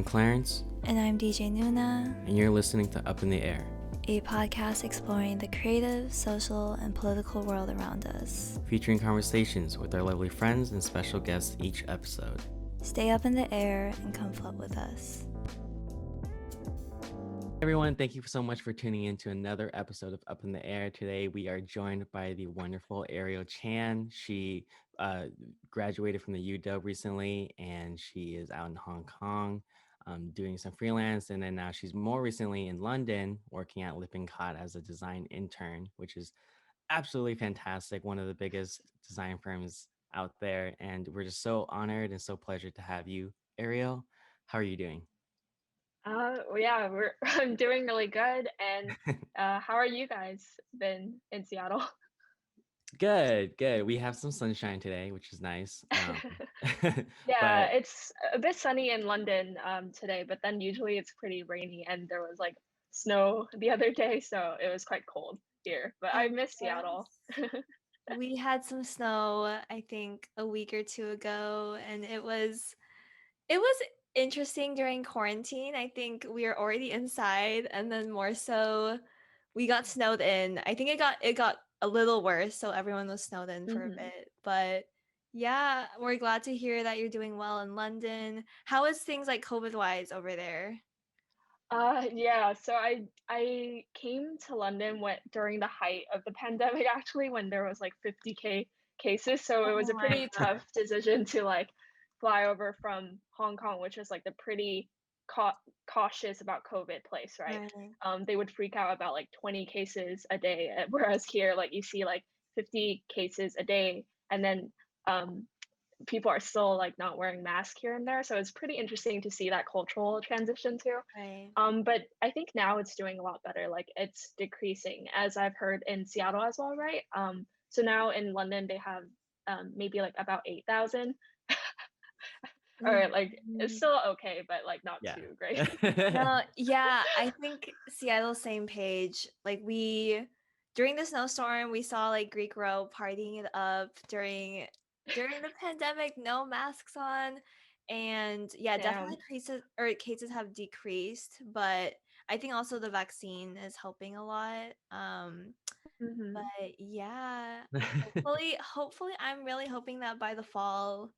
I'm Clarence. And I'm DJ Nuna. And you're listening to Up in the Air, a podcast exploring the creative, social, and political world around us. Featuring conversations with our lovely friends and special guests each episode. Stay up in the air and come float with us. Everyone, thank you so much for tuning in to another episode of Up in the Air. Today, we are joined by the wonderful Ariel Chan. She graduated from the UW recently, and she is out in Hong Kong doing some freelance. And then now she's more recently in London working at Lippincott as a design intern, which is absolutely fantastic. One of the biggest design firms out there. And we're just so honored and so pleased to have you, Ariel. How are you doing? I'm doing really good. And how are you guys been in Seattle? Good. We have some sunshine today, which is nice. Yeah, it's a bit sunny in London today, but then usually it's pretty rainy, and there was like snow the other day, so it was quite cold here. But I miss Seattle. We had some snow, I think, a week or two ago, and it was interesting during quarantine. I think we were already inside, and then more so we got snowed in. I think it got a little worse, so everyone was snowed in for a bit. But yeah, we're glad to hear that you're doing well in London. How is things like COVID-wise over there? So I came to London during the height of the pandemic, actually, when there was like 50K cases. So it was a pretty tough decision to like fly over from Hong Kong, which is like the pretty cautious about COVID place, right? They would freak out about like 20 cases a day, whereas here, like you see like 50 cases a day, and then people are still like not wearing masks here and there. So it's pretty interesting to see that cultural transition too. Right. But I think now it's doing a lot better. Like it's decreasing, as I've heard in Seattle as well, right? So now in London they have maybe like about 8,000. Or like it's still okay, but like not too great. No, yeah, I think Seattle same page. Like during the snowstorm, we saw like Greek Row partying it up during the pandemic, no masks on. And yeah, definitely cases have decreased, but I think also the vaccine is helping a lot. But yeah, hopefully I'm really hoping that by the fall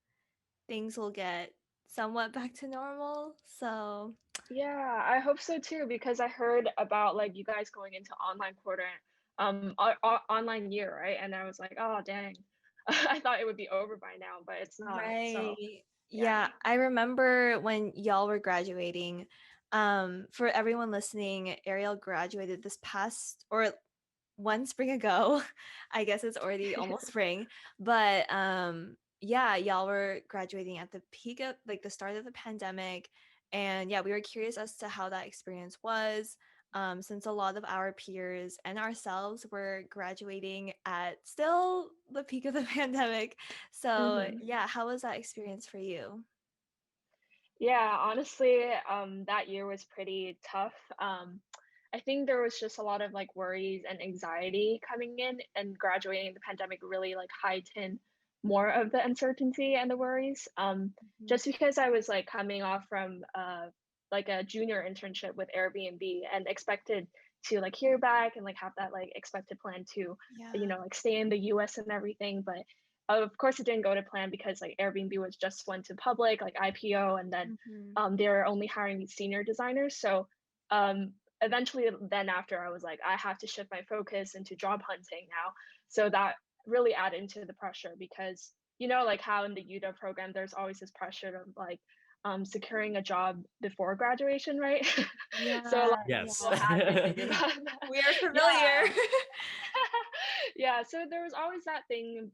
things will get somewhat back to normal. So yeah, I hope so too, because I heard about like you guys going into online quarter, online year, right? And I was like, oh dang, I thought it would be over by now, but it's not. Right. So Yeah, I remember when y'all were graduating. For everyone listening, Ariel graduated this past or one spring ago. I guess it's already almost spring. But yeah, y'all were graduating at the peak of like the start of the pandemic. And yeah, we were curious as to how that experience was. Since a lot of our peers and ourselves were graduating at still the peak of the pandemic. So yeah, how was that experience for you? Yeah, honestly, that year was pretty tough. I think there was just a lot of like worries and anxiety coming in, and graduating the pandemic really like heightened more of the uncertainty and the worries. Just because I was like coming off from like a junior internship with Airbnb and expected to like hear back and like have that like expected plan to, like stay in the US and everything. But of course it didn't go to plan because like Airbnb was just went to public, like IPO, and then they were only hiring senior designers. So eventually then after I was like, I have to shift my focus into job hunting now. So that really added into the pressure, because like how in the UW program there's always this pressure of like securing a job before graduation, right? So like, yes. We are familiar. Yeah, so there was always that thing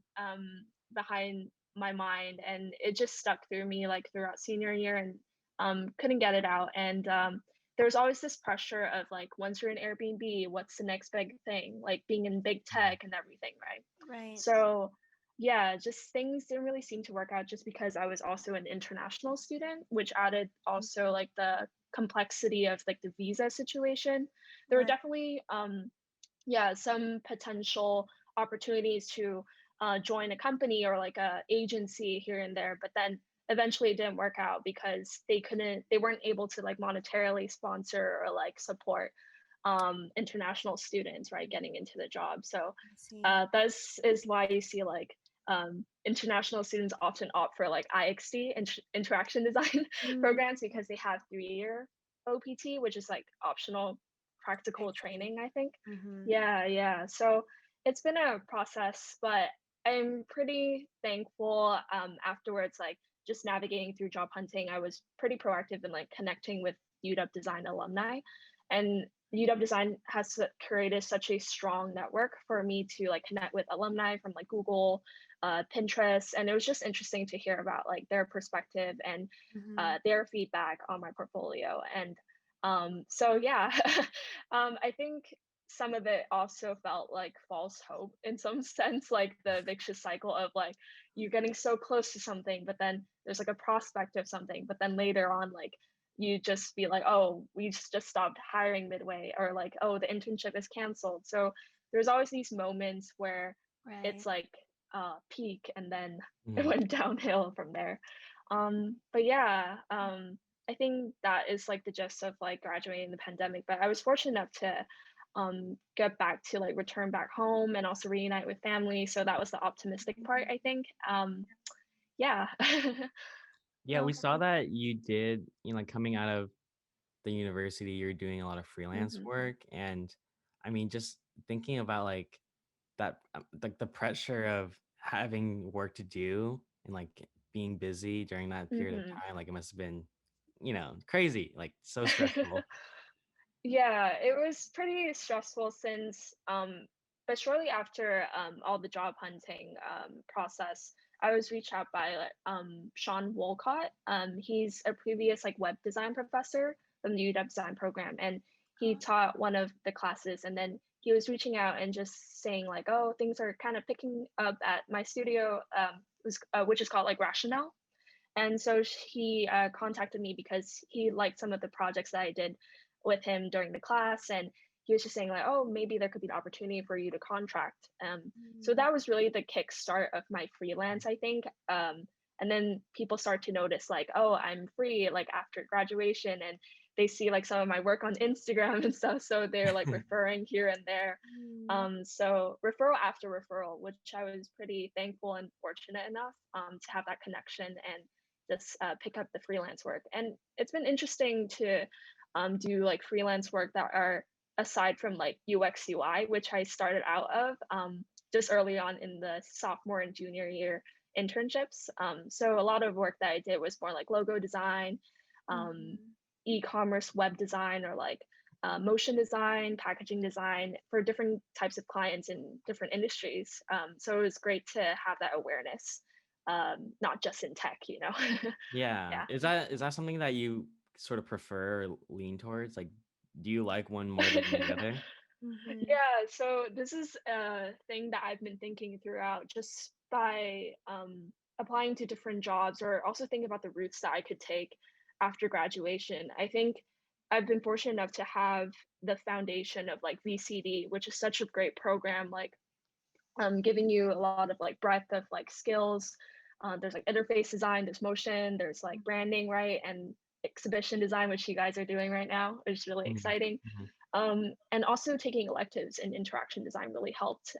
behind my mind, and it just stuck through me like throughout senior year, and couldn't get it out. And there was always this pressure of like, once you're in Airbnb, what's the next big thing, like being in big tech and everything, right? So yeah, just things didn't really seem to work out, just because I was also an international student, which added also like the complexity of like the visa situation. There were definitely some potential opportunities to join a company or like a agency here and there, but then eventually it didn't work out because they weren't able to like monetarily sponsor or like support international students, right, getting into the job. So I see. this is why you see like international students often opt for like IXD, interaction design Mm, programs, because they have 3-year OPT, which is like optional I practical see. training, I think. Mm-hmm. Yeah. So it's been a process, but I'm pretty thankful afterwards, like just navigating through job hunting. I was pretty proactive in like connecting with UW Design alumni, and UW Design has created such a strong network for me to like connect with alumni from like Google, Pinterest, and it was just interesting to hear about like their perspective and Mm-hmm. their feedback on my portfolio. And so yeah, I think some of it also felt like false hope in some sense, like the vicious cycle of like you're getting so close to something, but then there's like a prospect of something, but then later on, like you just be like, oh, we just stopped hiring midway, or like, oh, the internship is canceled. So there's always these moments where Right. it's like peak, and then it Mhm. went downhill from there. But yeah, I think that is like the gist of like graduating the pandemic. But I was fortunate enough to get back to like return back home and also reunite with family. So that was the optimistic part, I think. Yeah. Yeah, we saw that you did, like coming out of the university, you're doing a lot of freelance Hmm. work. And I mean, just thinking about like that, like the pressure of having work to do and like being busy during that period of Hmm. time, like it must have been, crazy, like so stressful. Yeah, it was pretty stressful since but shortly after all the job hunting process, I was reached out by Sean Wolcott. He's a previous like web design professor from the UW design program, and he taught one of the classes, and then he was reaching out and just saying like, oh, things are kind of picking up at my studio, which is called like Rationale. And so he contacted me because he liked some of the projects that I did with him during the class. And he was just saying, like, oh, maybe there could be an opportunity for you to contract. So Mm, that was really the kickstart of my freelance, I think. And then people start to notice, like, oh, I'm free, like after graduation. And they see like some of my work on Instagram and stuff. So they're like referring here and there. mm, So referral after referral, which I was pretty thankful and fortunate enough to have that connection and just pick up the freelance work. And it's been interesting to do like freelance work that are aside from like UX UI, which I started out of just early on in the sophomore and junior year internships. So a lot of work that I did was more like logo design, um, mhm. e-commerce web design, or like motion design, packaging design for different types of clients in different industries. So it was great to have that awareness, not just in tech, you know. Yeah. Yeah. Is that something that you sort of prefer or lean towards? Like, do you like one more than the other? Mhm. Yeah, so this is a thing that I've been thinking throughout just by applying to different jobs, or also thinking about the routes that I could take after graduation. I think I've been fortunate enough to have the foundation of like VCD, which is such a great program, like giving you a lot of like breadth of like skills. There's like interface design, there's motion, there's like branding, right? And exhibition design, which you guys are doing right now, is really Mhm, exciting. mhm. And also taking electives in interaction design really helped.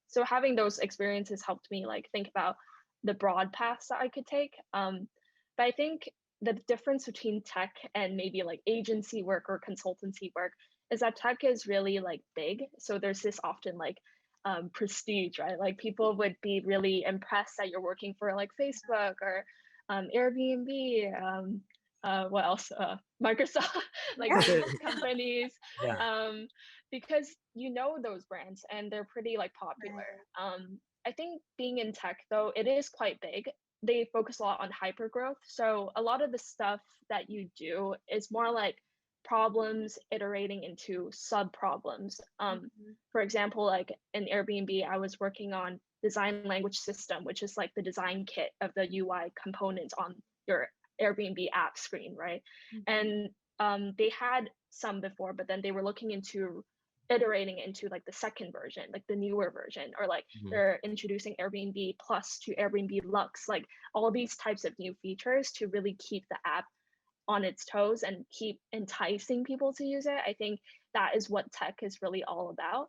So having those experiences helped me like think about the broad paths that I could take. But I think the difference between tech and maybe like agency work or consultancy work is that tech is really like big. So there's this often like prestige, right? Like people would be really impressed that you're working for like Facebook or Airbnb. What else? Microsoft, like Yeah. big companies, Yeah. um, because you know those brands and they're pretty like popular. Right. I think being in tech though, it is quite big. They focus a lot on hyper growth. So a lot of the stuff that you do is more like problems iterating into sub problems. Mhm. For example, like in Airbnb, I was working on design language system, which is like the design kit of the UI components on your Airbnb app screen, right? Mhm. And they had some before, but then they were looking into iterating into like the second version, like the newer version, or like Mhm. they're introducing Airbnb Plus to Airbnb Lux, like all these types of new features to really keep the app on its toes and keep enticing people to use it. I think that is what tech is really all about.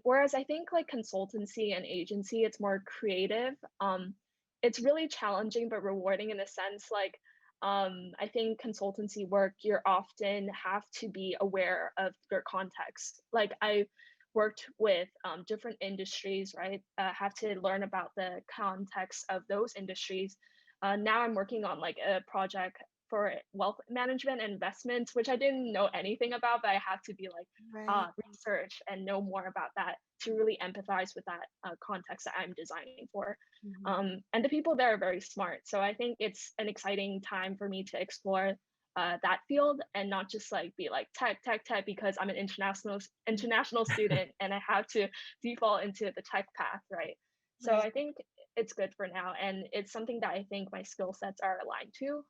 Whereas I think like consultancy and agency, it's more creative. It's really challenging but rewarding in a sense. Like, I think consultancy work, you're often have to be aware of your context. Like I worked with different industries, right? Have to learn about the context of those industries. Now I'm working on like a project for wealth management and investments, which I didn't know anything about, but I have to be like Right. research and know more about that to really empathize with that context that I'm designing for. Mhm. And the people there are very smart, so I think it's an exciting time for me to explore that field and not just like be like tech because I'm an international student and I have to default into the tech path, right? So Right. I think it's good for now, and it's something that I think my skill sets are aligned to.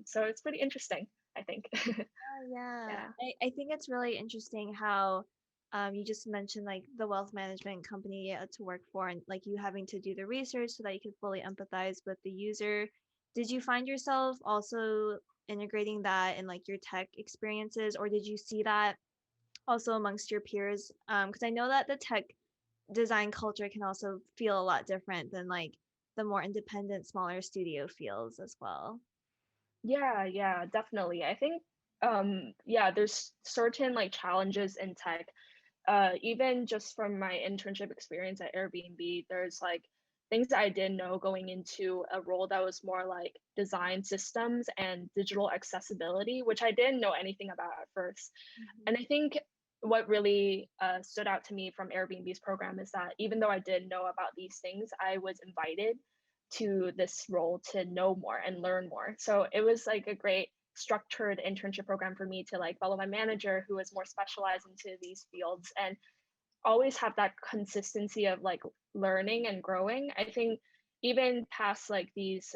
So it's pretty interesting, I think. Oh, yeah. Yeah. I think it's really interesting how you just mentioned like the wealth management company to work for and like you having to do the research so that you could fully empathize with the user. Did you find yourself also integrating that in like your tech experiences, or did you see that also amongst your peers? Because I know that the tech design culture can also feel a lot different than like the more independent, smaller studio feels as well. Yeah, definitely. I think yeah, there's certain like challenges in tech. Even just from my internship experience at Airbnb, there's like things that I didn't know going into a role that was more like design systems and digital accessibility, which I didn't know anything about at first. And Mhm. I think what really stood out to me from Airbnb's program is that even though I didn't know about these things, I was invited to this role to know more and learn more. So it was like a great structured internship program for me to like follow my manager who was more specialized into these fields and always have that consistency of like learning and growing. I think even past like these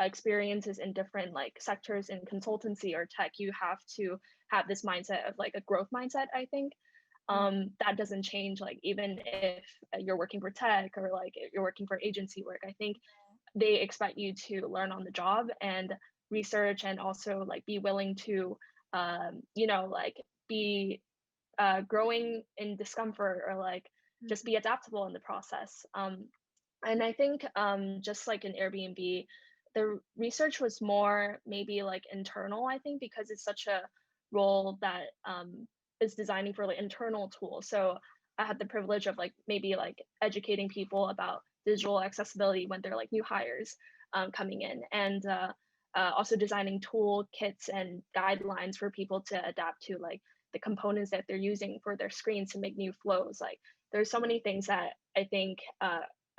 experiences in different like sectors in consultancy or tech, you have to have this mindset of like a growth mindset, I think. Right. That doesn't change like even if you're working for tech or like you're working for agency work. I think they expect you to learn on the job and research and also like be willing to like be growing in discomfort or like just be Mhm. adaptable in the process. And I think just like in Airbnb, the research was more maybe like internal, I think, because it's such a role that is designing for like internal tools. So I had the privilege of like maybe like educating people about digital accessibility when they're like new hires coming in and also designing tool kits and guidelines for people to adapt to like the components that they're using for their screens to make new flows. Like there's so many things that I think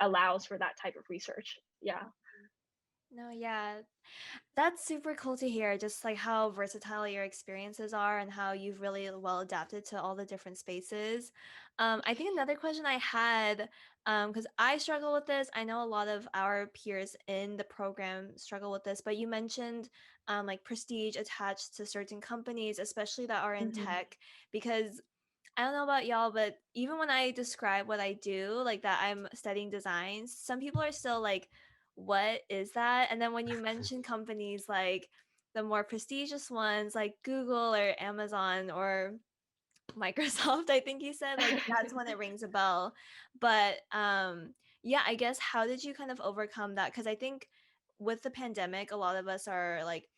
allows for that type of research. Yeah. No, yeah. That's super cool to hear, just like how versatile your experiences are and how you've really well adapted to all the different spaces. I think another question I had, because I struggle with this, I know a lot of our peers in the program struggle with this, but you mentioned like prestige attached to certain companies, especially that are in Hmm. tech, because I don't know about y'all, but even when I describe what I do, like that I'm studying design, some people are still like, what is that? And then when you mention companies like the more prestigious ones like Google or Amazon or Microsoft, I think you said, like that's when it rings a bell. But yeah, I guess how did you kind of overcome that? Because I think with the pandemic, a lot of us are like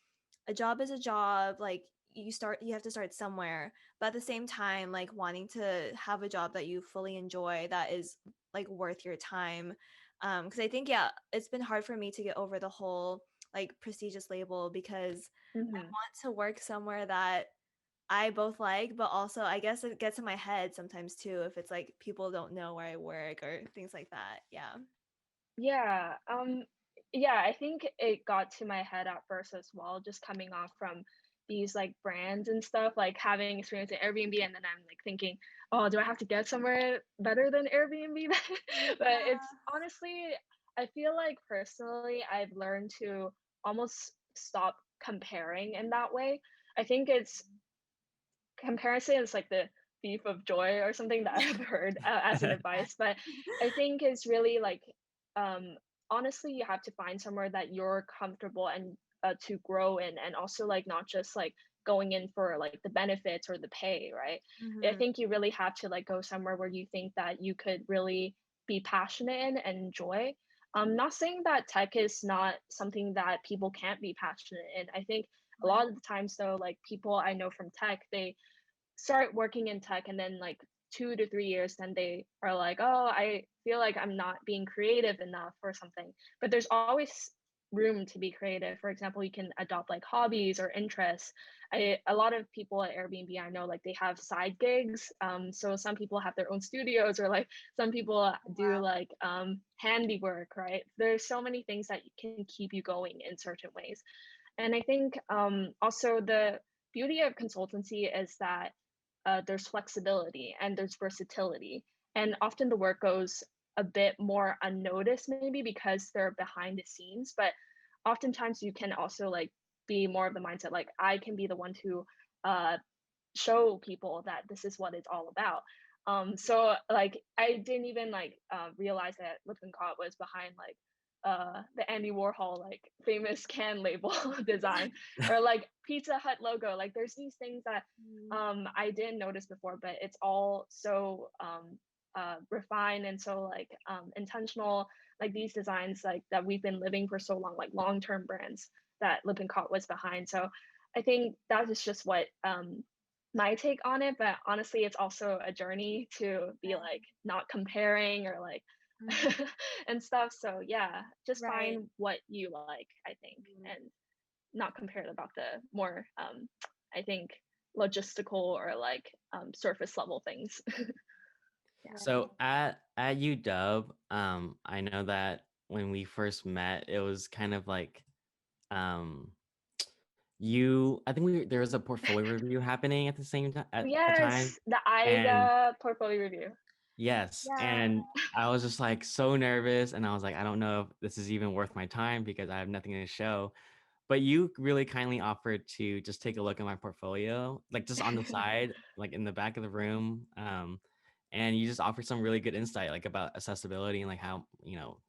a job is a job, like you have to start somewhere, but at the same time like wanting to have a job that you fully enjoy that is like worth your time. Because I think, yeah, it's been hard for me to get over the whole like prestigious label because I Hmm. want to work somewhere that I both like, but also I guess it gets in my head sometimes too if it's like people don't know where I work or things like that. Yeah. Yeah. Yeah, I think it got to my head at first as well, just coming off from these like brands and stuff, like having experience at Airbnb, and then I'm like thinking, oh, do I have to get somewhere better than Airbnb? But it's Yeah. honestly, I feel like personally, I've learned to almost stop comparing in that way. I think it's comparison is like the thief of joy or something that I've heard as an advice, but I think it's really like um, honestly, you have to find somewhere that you're comfortable and to grow in, and also like not just like going in for like the benefits or the pay, right? I Mhm. think you really have to like go somewhere where you think that you could really be passionate in and enjoy. I'm not saying that tech is not something that people can't be passionate in. I think a Right. lot of the times though, like people I know from tech, they start working in tech and then like 2 to 3 years, then they are like, oh, I feel like I'm not being creative enough or something. But there's always room to be creative. For example, you can adopt like hobbies or interests. A lot of people at Airbnb I know, like they have side gigs. So some people have their own studios, or like some people do Wow. like handiwork, right? There's so many things that can keep you going in certain ways. And I think also the beauty of consultancy is that there's flexibility and there's versatility. And often the work goes a bit more unnoticed, maybe because they're behind the scenes. But oftentimes you can also like be more of the mindset, like I can be the one to uh, show people that this is what it's all about. So like I didn't even like realize that Lippincott was behind like the Andy Warhol like famous can label design, or like Pizza Hut logo. Like there's these things that Mhm. I didn't notice before, but it's all so refined and so like intentional. Like these designs like that we've been living for so long, like long-term brands that Lippincott was behind. So I think that is just what my take on it, but honestly, it's also a journey to be like not comparing or like Mhm. and stuff. So yeah, just Right. find what you like, I think, Mhm. and not compare about the more, I think, logistical or like surface level things. Yeah. So at UW, I know that when we first met, it was kind of like um I think there was a portfolio review happening at the same time at the time. Yes, the And IDA portfolio review. yes, Yeah. and I was just like so nervous, and I was like, I don't know if this is even worth my time because I have nothing to show. But you really kindly offered to just take a look at my portfolio, like just on the side, like in the back of the room. And you just offered some really good insight, like about accessibility and like how,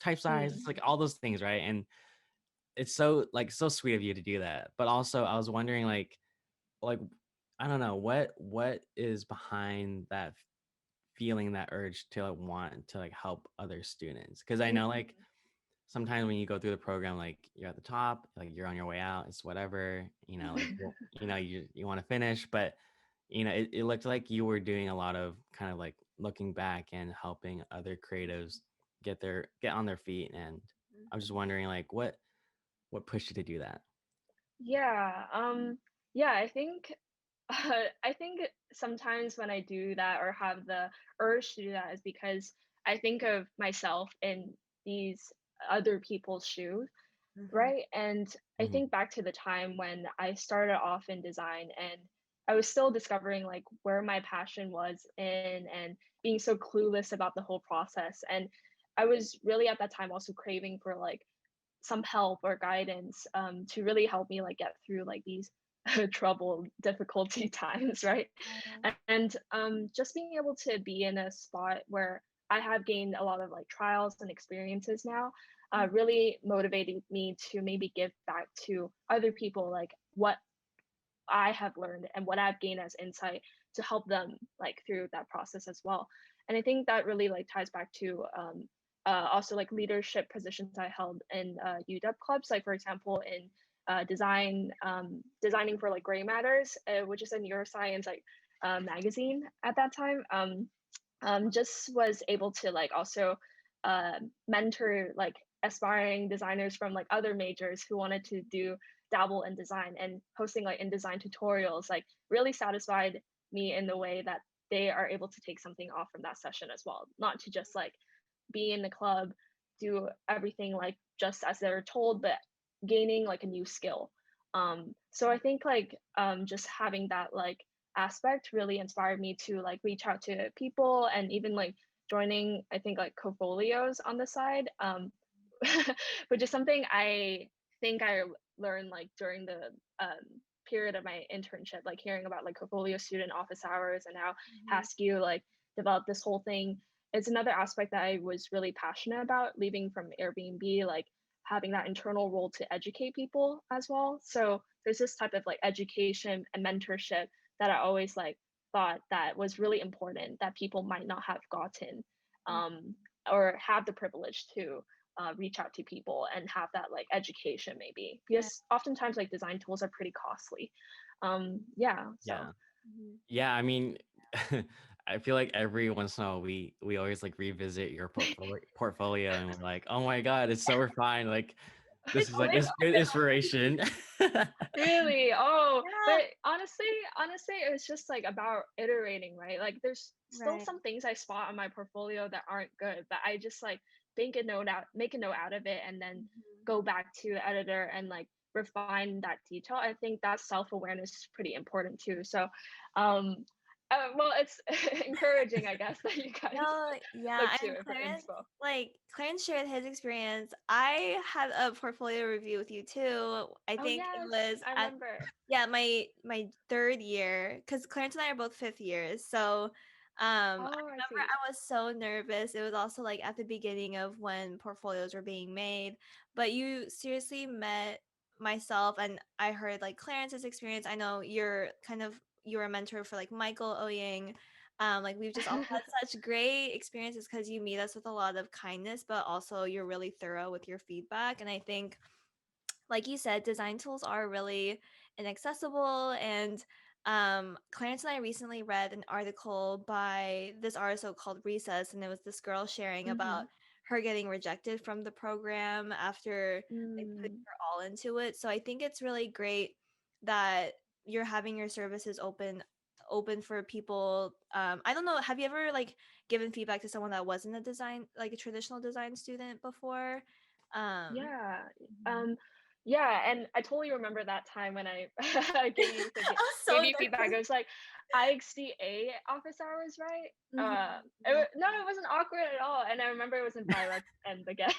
type size, Mm. like all those things, right? And it's so like so sweet of you to do that. But also I was wondering like I don't know what is behind that feeling, that urge to like want to like help other students. Because I know like sometimes when you go through the program, like you're at the top, like you're on your way out, it's whatever, like you want to finish, but it looked like you were doing a lot of kind of like looking back and helping other creatives get on their feet. And I'm just wondering like what pushed you to do that? Yeah, yeah, I think I think sometimes when I do that or have the urge to do that is because I think of myself in these other people's shoes, Mhm. right? And I Mhm. think back to the time when I started off in design and I was still discovering like where my passion was in, and being so clueless about the whole process. And I was really at that time also craving for like some help or guidance to really help me like get through like these troubled difficulty times, right? And just being able to be in a spot where I have gained a lot of like trials and experiences now really motivated me to maybe give back to other people like what I have learned and what I've gained as insight to help them like through that process as well. And I think that really like ties back to also like leadership positions I held in UW clubs, like for example in designing for like Gray Matters, which is a neuroscience like magazine at that time. Just was able to like also mentor like aspiring designers from like other majors who wanted to do dabble in design, and hosting like InDesign tutorials like really satisfied me in the way that they are able to take something off from that session as well, not to just like be in the club, do everything like just as they're told, but gaining like a new skill. So I think like just having that like aspect really inspired me to like reach out to people, and even like joining I think like portfolios on the side, which is something I think I learned like during the period of my internship, like hearing about like portfolio student office hours and how it has you like develop this whole thing. It's another aspect that I was really passionate about leaving from Airbnb, like having that internal role to educate people as well. So there's this type of like education and mentorship that I always like thought that was really important that people might not have gotten um, or have the privilege to reach out to people and have that like education maybe Yeah. because oftentimes like design tools are pretty costly. Yeah, so Yeah. Yeah, I mean, I feel like every once in a while we always like revisit your portfolio and we're like, oh my God, it's so refined. Like this is oh like my this good inspiration. really? Oh, Yeah. but honestly, it's just like about iterating, right? Like there's still Right. some things I spot on my portfolio that aren't good, but I just like make a note out of it and then go back to the editor and like refine that detail. I think that self-awareness is pretty important too. So, um, well, it's encouraging, I guess, that you guys No, yeah, look to and it for Clarence, inspo. Clarence shared his experience. I had a portfolio review with you too. I Oh think it yes, was I at remember. yeah, my third year, because Clarence and I are both fifth years. So, I Oh, I remember see. I was so nervous. It was also like at the beginning of when portfolios were being made, but you seriously met myself, and I heard like Clarence's experience. I know you're a mentor for like Michael Oying. Like we've just all had such great experiences because you meet us with a lot of kindness, but also you're really thorough with your feedback. And I think, like you said, design tools are really inaccessible. And Clarence and I recently read an article by this artist called Recess, and it was this girl sharing about hmm her getting rejected from the program after like putting Mm. her all into it. So I think it's really great that you're having your services open for people. I don't know, have you ever like given feedback to someone that wasn't a design, like a traditional design student before? Yeah. Mhm. Um, yeah, and I totally remember that time when I I I was so gave you feedback. nervous. It was like IXDA office hours, right? Yeah. No, it wasn't awkward at all. And I remember it was in Byrex and again.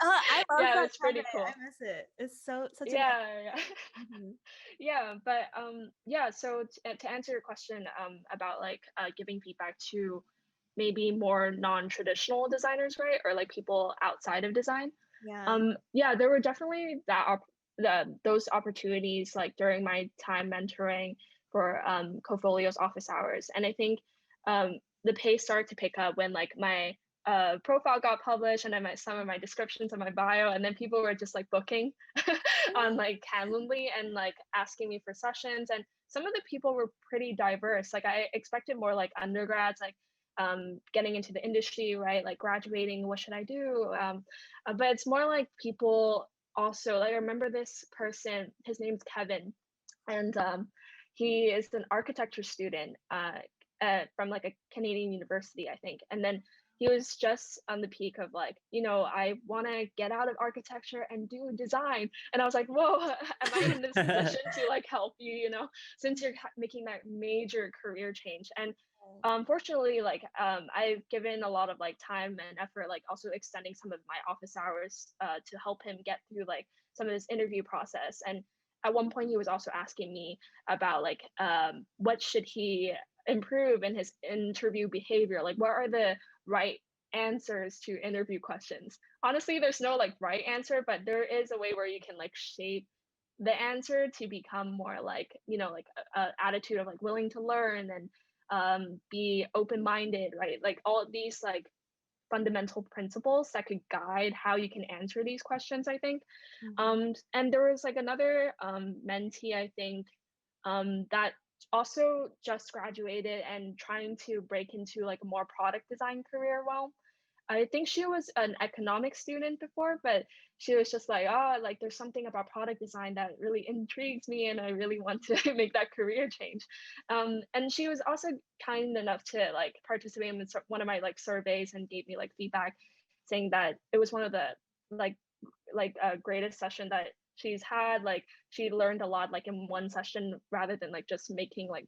I love Yeah, it that was cafe. pretty cool. I miss it. It's such a Yeah, yeah. nice. Mhm. Yeah, but yeah, so to answer your question about like giving feedback to maybe more non-traditional designers, right? Or like people outside of design. Yeah. Yeah, there were definitely those opportunities like during my time mentoring for Coffolio's office hours. And I think the pace started to pick up when like my profile got published and then some of my descriptions of my bio, and then people were just like booking on like Calendly and like asking me for sessions. And some of the people were pretty diverse. Like I expected more like undergrads, like getting into the industry, right? Like graduating, what should I do? But it's more like people also, like I remember this person, his name's Kevin, and he is an architecture student from like a Canadian university, I think. And then he was just on the peak of like, I want to get out of architecture and do design. And I was like, whoa, am I in this position to like help you, since you're making that major career change? And fortunately, like I've given a lot of like time and effort, like also extending some of my office hours to help him get through like some of his interview process. And at one point he was also asking me about like what should he improve in his interview behavior, like what are the right answers to interview questions. Honestly, there's no like right answer, but there is a way where you can like shape the answer to become more like like a attitude of like willing to learn and be open-minded, right? Like all of these like fundamental principles that could guide how you can answer these questions, I think. Mhm. And there was like another mentee, I think, that also just graduated and trying to break into like a more product design career. Well, I think she was an economics student before, but she was just like, oh, like there's something about product design that really intrigues me, and I really want to make that career change. And she was also kind enough to like participate in one of my like surveys and gave me like feedback, saying that it was one of the like greatest session that she's had. Like she learned a lot like in one session rather than like just making like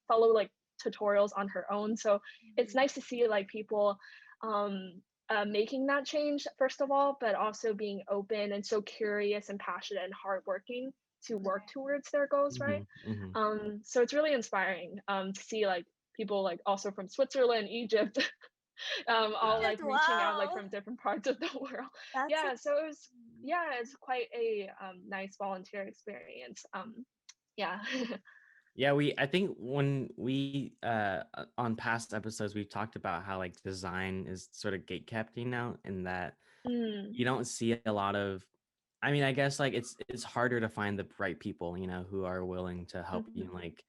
follow like tutorials on her own. So it's nice to see like people um making that change first of all, but also being open and so curious and passionate and hardworking to work towards their goals, right? Mhm, mhm. So it's really inspiring to see like people like also from Switzerland, Egypt, all like reaching out like Wow, from different parts of the world. that's Yeah, so it was, amazing. yeah, it's quite a nice volunteer experience. Yeah. Yeah, I think when we on past episodes we've talked about how like design is sort of gatekept, and that Mm, you don't see a lot of, I mean, I guess like it's harder to find the right people, who are willing to help you, mhm, like,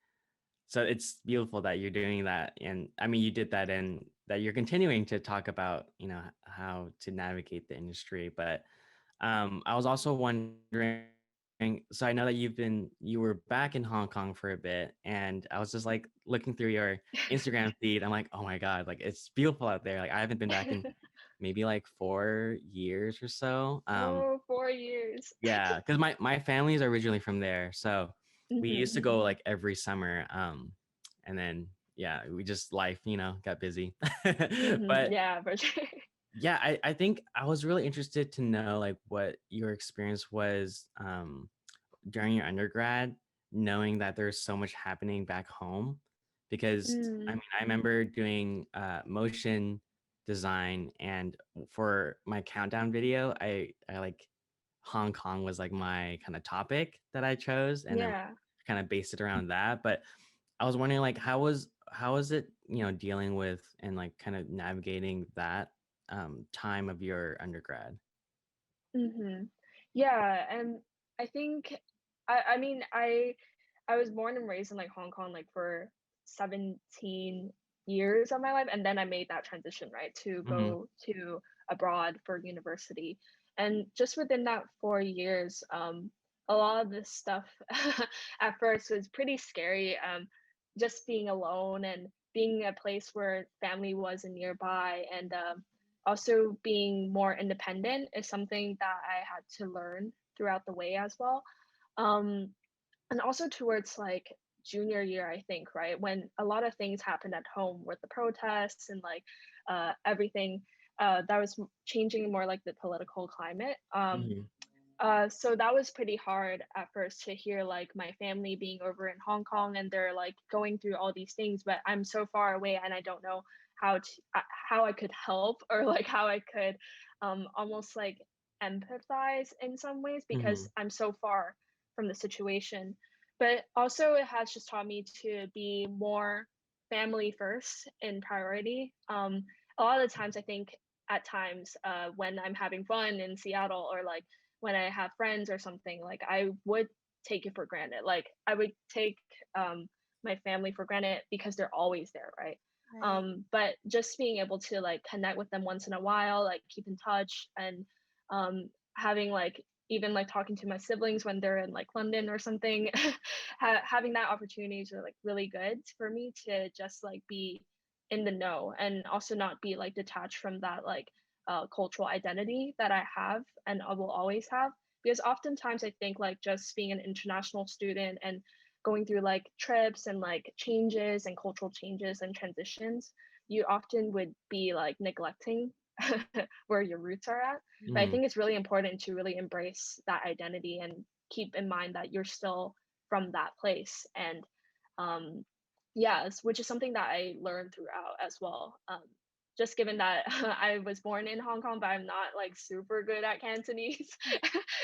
so it's beautiful that you're doing that. And I mean, you did that, and that you're continuing to talk about, how to navigate the industry. But I was also wondering, so I know that you were back in Hong Kong for a bit, and I was just like looking through your Instagram feed. I'm like, oh my God, like it's beautiful out there. Like I haven't been back in mhm. maybe like 4 years or so. Oh, 4 years. Yeah, because my family is originally from there, so we Mhm, used to go mhm, like every summer. And then yeah, we just life, got busy. mhm. But Yeah, for sure. yeah, I think I was really interested to know like what your experience was during your undergrad, knowing that there's so much happening back home. Because I Mm, mean, I remember doing motion design, and for my countdown video, I like Hong Kong was like my kind of topic that I chose, and then yeah. kind of based it around that. But I was wondering like how was it, dealing with and like kind of navigating that time of your undergrad? Mhm. Yeah, and I think I mean, I was born and raised in, like, Hong Kong, like, for 17 years of my life, and then I made that transition, right, to Hmm. go to abroad for university. And just within that 4 years, a lot of this stuff at first was pretty scary, just being alone and being in a place where family wasn't nearby, and, also being more independent is something that I had to learn throughout the way as well. Um, and also towards like junior year, I think, right? When a lot of things happened at home with the protests and like everything that was changing more like the political climate. Hmm. So that was pretty hard at first to hear like my family being over in Hong Kong and they're like going through all these things, but I'm so far away and I don't know how to how I could help or like how I could almost like empathize in some ways because Hmm. I'm so far from the situation. But also it has just taught me to be more family first in priority. A lot of the times I think at times when I'm having fun in Seattle or like when I have friends or something, like I would take it for granted. Like I would take my family for granted because they're always there, right? Right. But just being able to like connect with them once in a while, like keep in touch, and having like even like talking to my siblings when they're in like London or something, having that opportunities are like really good for me to just like be in the know and also not be like detached from that like cultural identity that I have and I will always have. Because oftentimes I think like just being an international student and going through like trips and like changes and cultural changes and transitions, you often would be like neglecting where your roots are at. But I Hmm. think it's really important to really embrace that identity and keep in mind that you're still from that place. And yes, which is something that I learned throughout as well. Just given that I was born in Hong Kong, but I'm not like super good at Cantonese,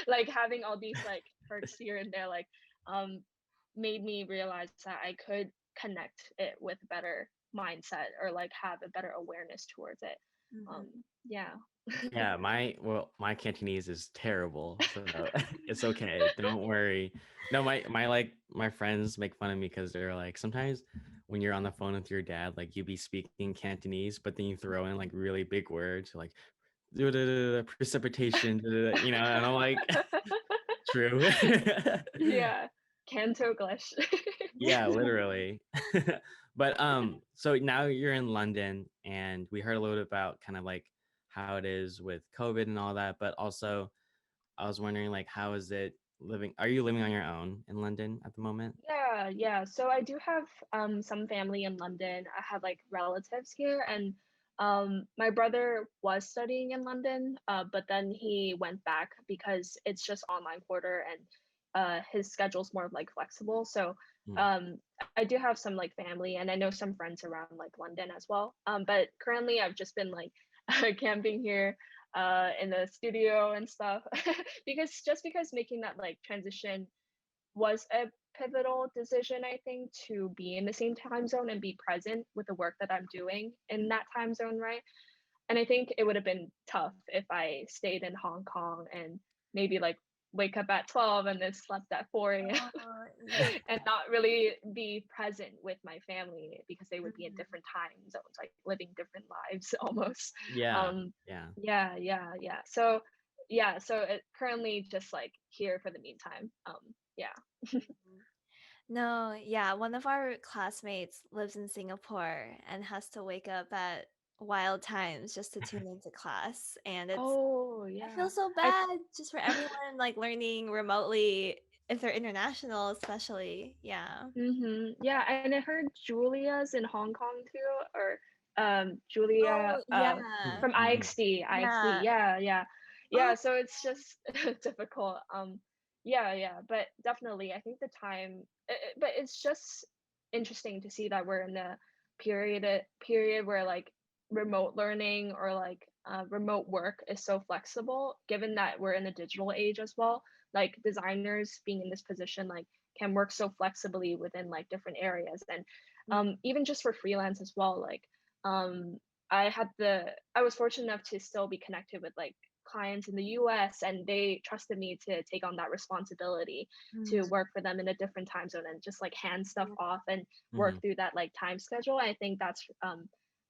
like having all these like perks here and there, like um, made me realize that I could connect it with better mindset or like have a better awareness towards it. Um, Mhm. yeah. Yeah, my Cantonese is terrible, so it's okay. Don't worry. No, my friends make fun of me because they're like, sometimes when you're on the phone with your dad, like you be speaking Cantonese, but then you throw in like really big words like precipitation, and I'm like, true. Yeah. Canto English. Yeah, literally. But so now you're in London, and we heard a little bit about kind of like how it is with COVID and all that, but also I was wondering like how is it living? Are you living on your own in London at the moment? Yeah, yeah. So I do have some family in London. I have like relatives here and my brother was studying in London, but then he went back because it's just online quarter and his schedule's more like flexible. So Mm. I do have some like family, and I know some friends around like London as well. But currently I've just been like camping here in the studio and stuff because making that like transition was a pivotal decision, I think, to be in the same time zone and be present with the work that I'm doing in that time zone, right? And I think it would have been tough if I stayed in Hong Kong and maybe like wake up at 12 and then slept at 4 a.m. Yeah. and not really be present with my family because they would be in Mhm. different time zones, like living different lives almost. Yeah. Um, Yeah. yeah. So yeah, so it currently just like here for the meantime. Yeah. Mhm. No, yeah, one of our classmates lives in Singapore and has to wake up at wild times just to tune into class. And Oh I feel yeah. so I bad just for everyone like learning remotely if they're international, especially. Yeah. Yeah, and I heard Julia's in Hong Kong too, or Julia Oh, yeah. from Mhm. IXD. Yeah. Yeah, Oh, so it's just difficult. Yeah, but definitely I think the time but it's just interesting to see that we're in the period where like remote learning or like remote work is so flexible, given that we're in the digital age as well. Like designers being in this position like can work so flexibly within like different areas, and mhm. even just for freelance as well, like um I was fortunate enough to still be connected with like clients in the US, and they trusted me to take on that responsibility to Mhm. work for them in a different time zone and just like hand stuff Yeah. off and work Mhm. through that like time schedule. I think that's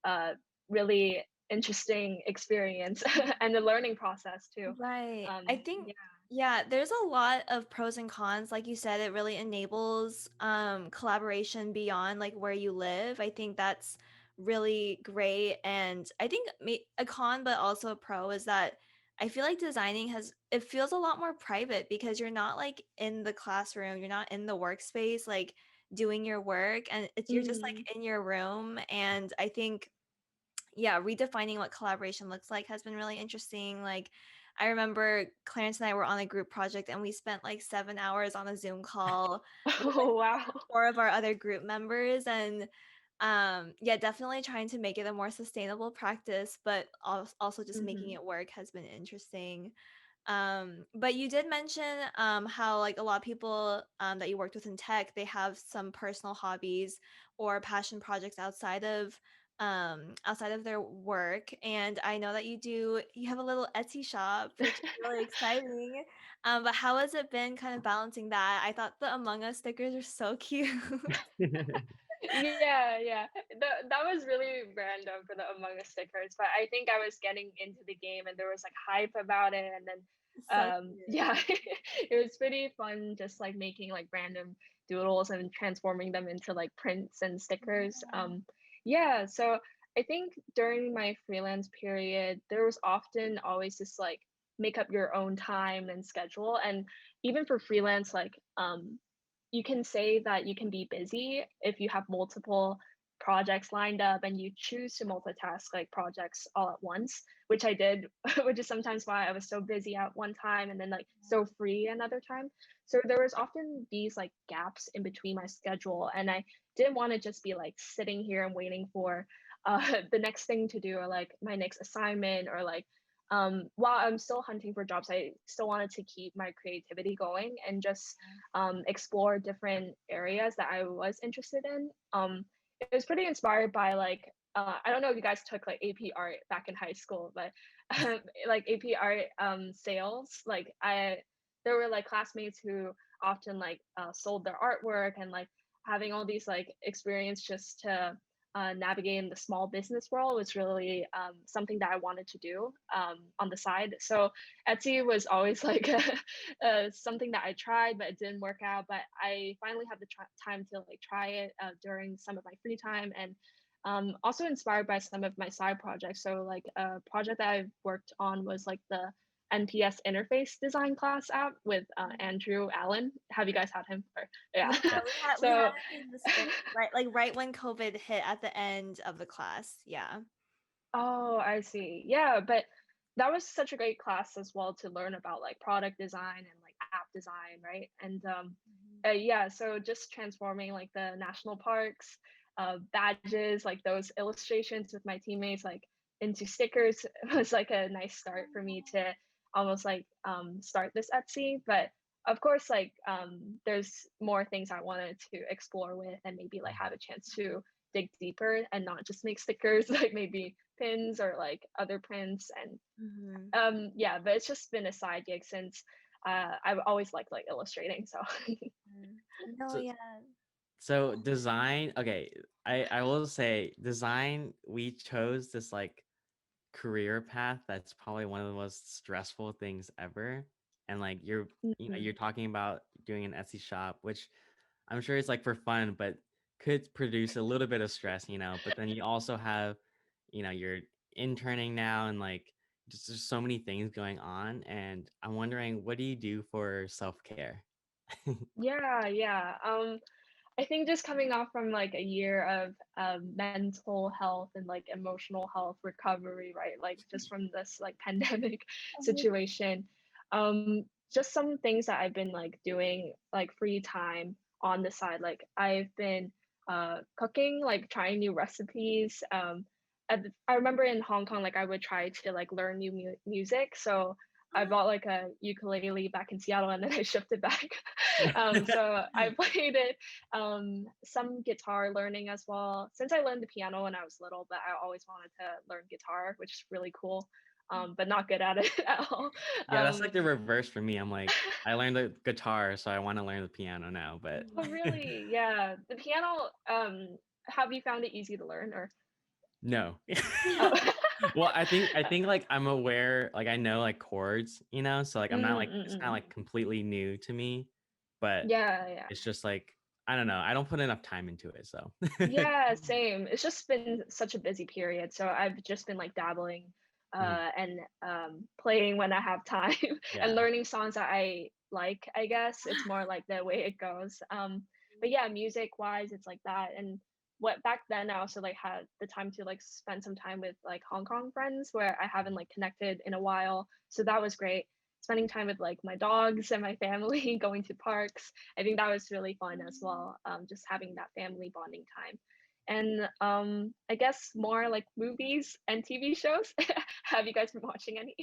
uh really interesting experience and the learning process too. Right. I think, Yeah. yeah, there's a lot of pros and cons. Like you said, it really enables collaboration beyond like where you live. I think that's really great. And I think a con, but also a pro is that I feel like designing it feels a lot more private because you're not like in the classroom, you're not in the workspace, like doing your work, and you're just like Mm. in your room. And I think yeah, redefining what collaboration looks like has been really interesting. Like, I remember Clarence and I were on a group project and we spent like 7 hours on a Zoom call with like Oh wow. four of our other group members. And yeah, definitely trying to make it a more sustainable practice, but also just making Hmm. it work has been interesting. But you did mention how like a lot of people that you worked with in tech, they have some personal hobbies or passion projects outside of their work. And I know that you have a little Etsy shop, which is really exciting. But how has it been kind of balancing that? I thought the Among Us stickers are so cute. Yeah. That was really random for the Among Us stickers, but I think I was getting into the game and there was like hype about it, and then So cute. yeah, it was pretty fun just like making like random doodles and transforming them into like prints and stickers. Yeah, so I think during my freelance period, there was often always this like make up your own time and schedule, and even for freelance, like you can say that you can be busy if you have multiple projects lined up and you choose to multitask like projects all at once, which I did, which is sometimes why I was so busy at one time and then like so free another time. So there was often these like gaps in between my schedule, and I didn't want to just be like sitting here and waiting for the next thing to do, or like my next assignment, or like while I'm still hunting for jobs, I still wanted to keep my creativity going and just explore different areas that I was interested in. It was pretty inspired by like I don't know if you guys took like AP art back in high school, but like AP art sales, like I there were like classmates who often like sold their artwork, and like having all these like experience just to navigating the small business world was really something that I wanted to do on the side. So Etsy was always like something that I tried, but it didn't work out. But I finally had the time to like try it during some of my free time, and also inspired by some of my side projects. So like a project that I've worked on was like the NPS interface design class app with Andrew Allen. Have you guys had him? Or, yeah. Yeah, Yeah. we had So it in the spring, right? Like right when COVID hit at the end of the class. Yeah. oh, I see. Yeah, but that was such a great class as well to learn about like product design and like app design, right? And yeah, so just transforming like the national parks, badges, like those illustrations with my teammates, like into stickers was like a nice start for me to almost like start this Etsy. But of course, like there's more things I wanted to explore with and maybe like have a chance to dig deeper and not just make stickers, like maybe pins or like other prints. And yeah, but it's just been a side gig since I've always liked like illustrating. So No, So, yeah. so design, okay, I will say design, we chose this like career path that's probably one of the most stressful things ever. And like you're talking about doing an Etsy shop, which I'm sure it's like for fun, but could produce a little bit of stress, but then you also have, you're interning now and like just there's so many things going on. And I'm wondering, what do you do for self-care? yeah. I think just coming off from like a year of mental health and like emotional health recovery, right? Like just from this like pandemic situation, just some things that I've been like doing like free time on the side. Like I've been cooking, like trying new recipes. I remember in Hong Kong, like I would try to like learn new music. So I bought like a ukulele back in Seattle and then I shipped it back. So I played it, some guitar learning as well. Since I learned the piano when I was little, but I always wanted to learn guitar, which is really cool, but not good at it at all. Yeah, that's like the reverse for me. I'm like, I learned the guitar, so I want to learn the piano now, but Oh, really? Yeah. The piano, have you found it easy to learn or? no. Oh. Well, I think like I'm aware, like I know like chords, so like I'm not like it's not Mm. like completely new to me, but Yeah. it's just like I don't know. I don't put enough time into it, so. Yeah, same. It's just been such a busy period, so I've just been like dabbling Mhm. and playing when I have time and Yeah. learning songs that I like, I guess. It's more like the way it goes. But yeah, music wise, it's like that. And what back then I also like had the time to like spend some time with like Hong Kong friends where I haven't like connected in a while. So that was great. Spending time with like my dogs and my family, going to parks. I think that was really fun as well. Just having that family bonding time. And I guess more like movies and TV shows. Have you guys been watching any?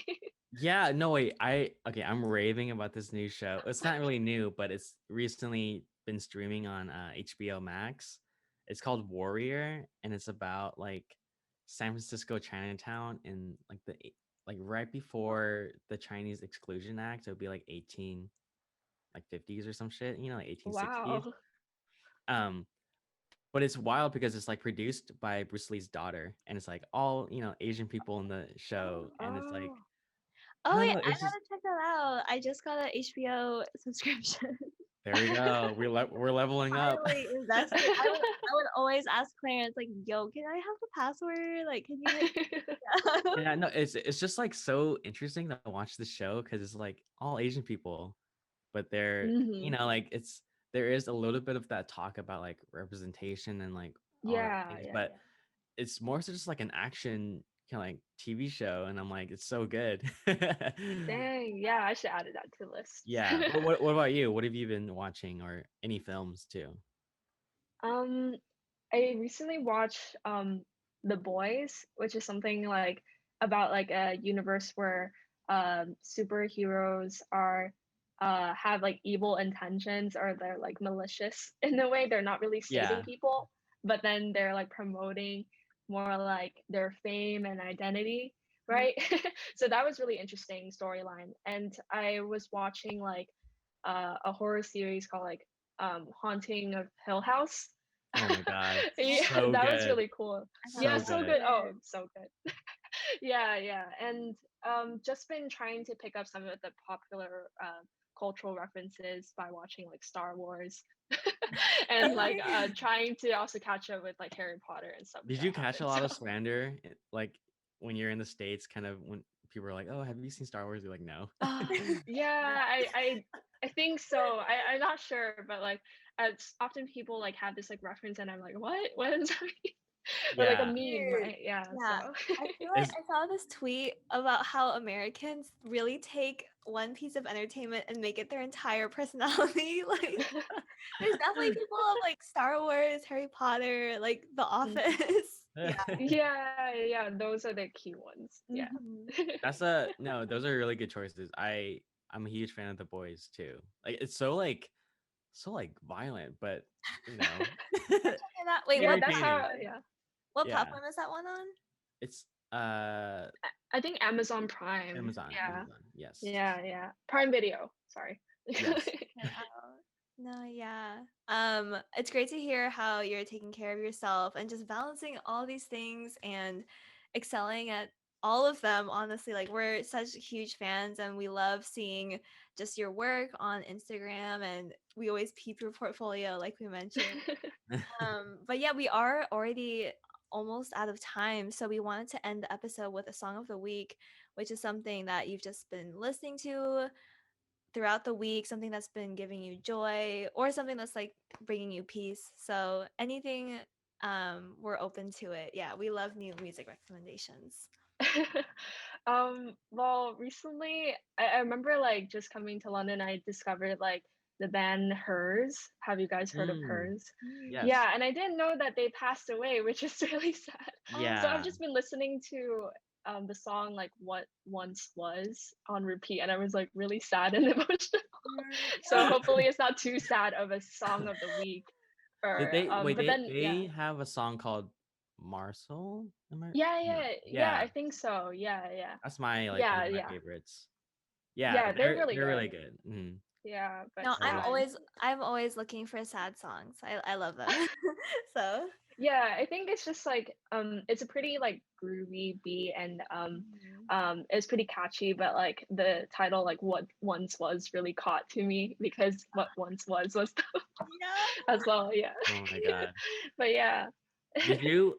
Yeah, no wait. Okay, I'm raving about this new show. It's not really new, but it's recently been streaming on HBO Max. It's called Warrior, and it's about like San Francisco Chinatown in like like right before the Chinese Exclusion Act. So it'd be like 18 like 50s or some shit, like 1860s. Wow. Um, but it's wild because it's like produced by Bruce Lee's daughter, and it's like all Asian people in the show, and it's like Oh. I Oh don't wait, know, I it's just gotta check that out. I just got an HBO subscription. there we go. We're leveling up. Finally invested. I would always ask Clarence like, "Yo, can I have the password? Like, can you like?" Yeah, no, it's just like so interesting to watch the show because it's like all Asian people, but they're Hmm. like there is a little bit of that talk about like representation and like all that things, Yeah. but it's more so just like an action kind of like TV show, and I'm like, it's so good. Dang. Yeah, I should add that to the list. Yeah. What about you? What have you been watching or any films too? um, I recently watched The Boys, which is something like about like a universe where superheroes are have like evil intentions or they're like malicious in a way. They're not really saving Yeah. people, but then they're like promoting more like their fame and identity, right? So that was really interesting storyline. And I was watching like a horror series called like Haunting of Hill House. Oh my God. Oh, Yeah, So that was good. really cool. I thought Yeah, So that so good. good. Oh, was so good. Yeah. And just been trying to pick up some of the popular cultural references by watching like Star Wars and like good. trying to also catch up with like Harry Potter and stuff Did that you catch a happened. lot of So slander like when you're in the States, kind of when people are like, "Oh, have you seen Star Wars?" You're like, "No." yeah, I think so. I'm not sure, but like often people like have this like reference and I'm like, what does that mean? Or like a Yeah. meme, Weird. right? Yeah, Yeah. so I feel like Is I saw this tweet about how Americans really take one piece of entertainment and make it their entire personality. Like there's definitely people of like Star Wars, Harry Potter, like The Mhm. Office. Yeah. Yeah, those are the key ones. Yeah. Mhm. That's a no, those are really good choices. I'm a huge fan of The Boys too. Like it's so violent, but you know, I'll check it out. Wait, Yeah, what that's entertaining. how. platform? Yeah, What Yeah. platform is that one on? It's I think Amazon Prime. Amazon. Yeah, Amazon. Yes. yeah. Prime Video. Sorry. Yes. Check it out. No, yeah. It's great to hear how you're taking care of yourself and just balancing all these things and excelling at all of them. Honestly, like we're such huge fans and we love seeing just your work on Instagram and we always peep your portfolio, like we mentioned. But yeah, we are already almost out of time, so we wanted to end the episode with a song of the week, which is something that you've just been listening to throughout the week, something that's been giving you joy or something that's like bringing you peace. So anything, we're open to it. Yeah, we love new music recommendations. Well, recently I remember like just coming to London, I discovered like the band Hers. Have you guys heard of Mm, Hers? Mm. yes. Yeah, and I didn't know that they passed away, which is really sad. So I've Yeah. just been listening to the song like What Once Was on repeat, and I was like really sad and emotional. So hopefully it's not too sad of a song of the week. Did Or they wait? but then yeah. They have a song called Marcel. Am I? Yeah, No. yeah, Yeah, I think so. that's my like one Yeah, of my yeah. favorites. Yeah, Yeah, they're really they're really good. good. Mm, Yeah, but No, I love. sad. I'm always looking for sad songs. I love them. So Yeah, I think it's just like it's a pretty like groovy beat and mhm. it's pretty catchy, but like the title like What Once Was really caught to me because what once was Yeah. as well, yeah. Oh my god. But yeah. Did you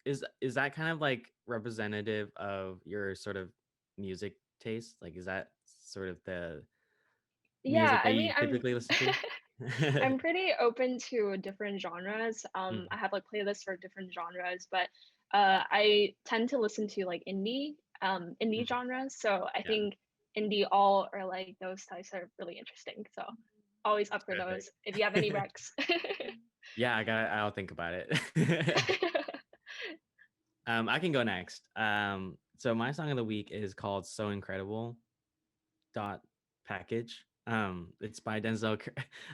is that kind of like representative of your sort of music taste? Like, is that sort of the Yeah, music that I mean you typically listen to? I'm pretty open to different genres. Mm, I have like playlists for different genres, but I tend to listen to like indie mhm. genres. So I Yeah, think indie all or like those types are really interesting. So always up for those. If you have any perfect. recs. Yeah, I'll think about it. I can go next. So my song of the week is called "So Incredible." Dot package. It's by Denzel.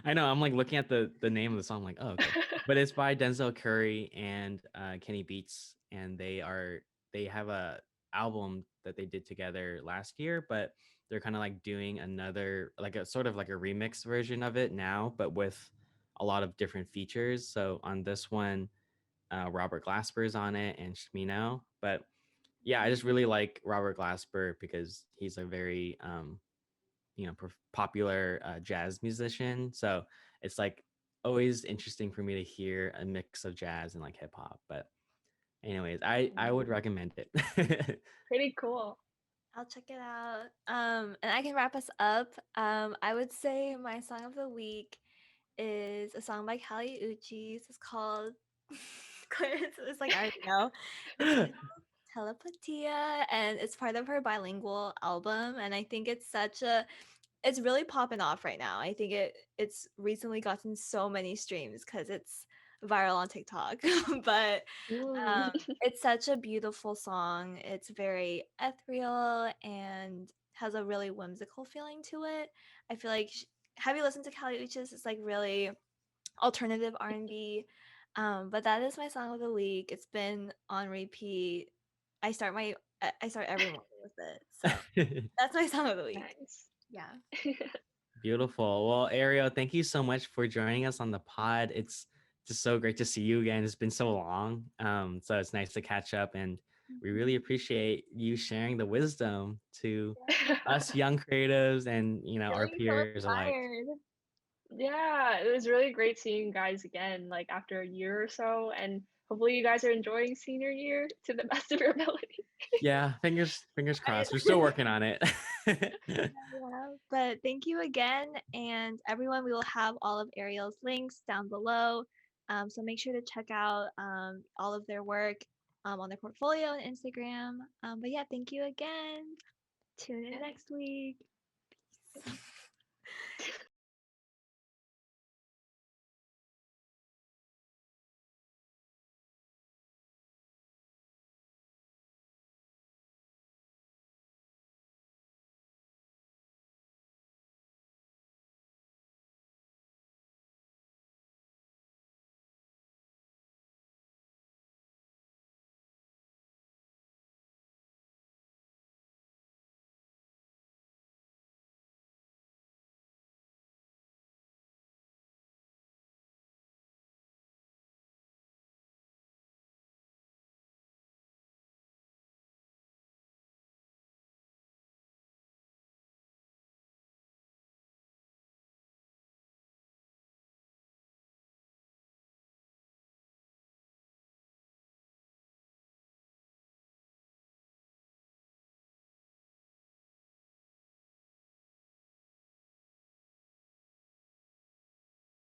I know. I'm like looking at the name of the song. I'm like, oh, okay. But it's by Denzel Curry and Kenny Beats, and they have a album that they did together last year, but they're kind of like doing another like a sort of like a remix version of it now, but with a lot of different features. So on this one, Robert Glasper is on it and Shmino. But yeah, I just really like Robert Glasper because he's a very popular jazz musician. So it's like always interesting for me to hear a mix of jazz and like hip hop. But anyways, I would recommend it. Pretty cool. I'll check it out. And I can wrap us up. I would say my song of the week is a song by Kali Uchis. It's called Clarence. It's like I already know. It's called Telepatia, and it's part of her bilingual album. And I think it's really popping off right now. I think it's recently gotten so many streams because it's viral on TikTok. But Mm. it's such a beautiful song. It's very ethereal and has a really whimsical feeling to it. I feel like have you listened to Kali Uchis? It's like really alternative R&B. But that is my song of the week. It's been on repeat. I start every morning with it. So that's my song of the week. Nice. Yeah. Beautiful. Well, Ariel, thank you so much for joining us on the pod. It's just so great to see you again. It's been so long. So it's nice to catch up, and we really Mhm. appreciate you sharing the wisdom to us young creatives and our Feeling so peers alike. inspired. Yeah, it was really great seeing you guys again, like after a year or so, and hopefully you guys are enjoying senior year to the best of your ability. Yeah, fingers Right? crossed. We're still working on it. Yeah. But thank you again. And everyone, we will have all of Ariel's links down below. So make sure to check out all of their work on their portfolio and Instagram. But yeah, thank you again. Tune in Yeah. next week.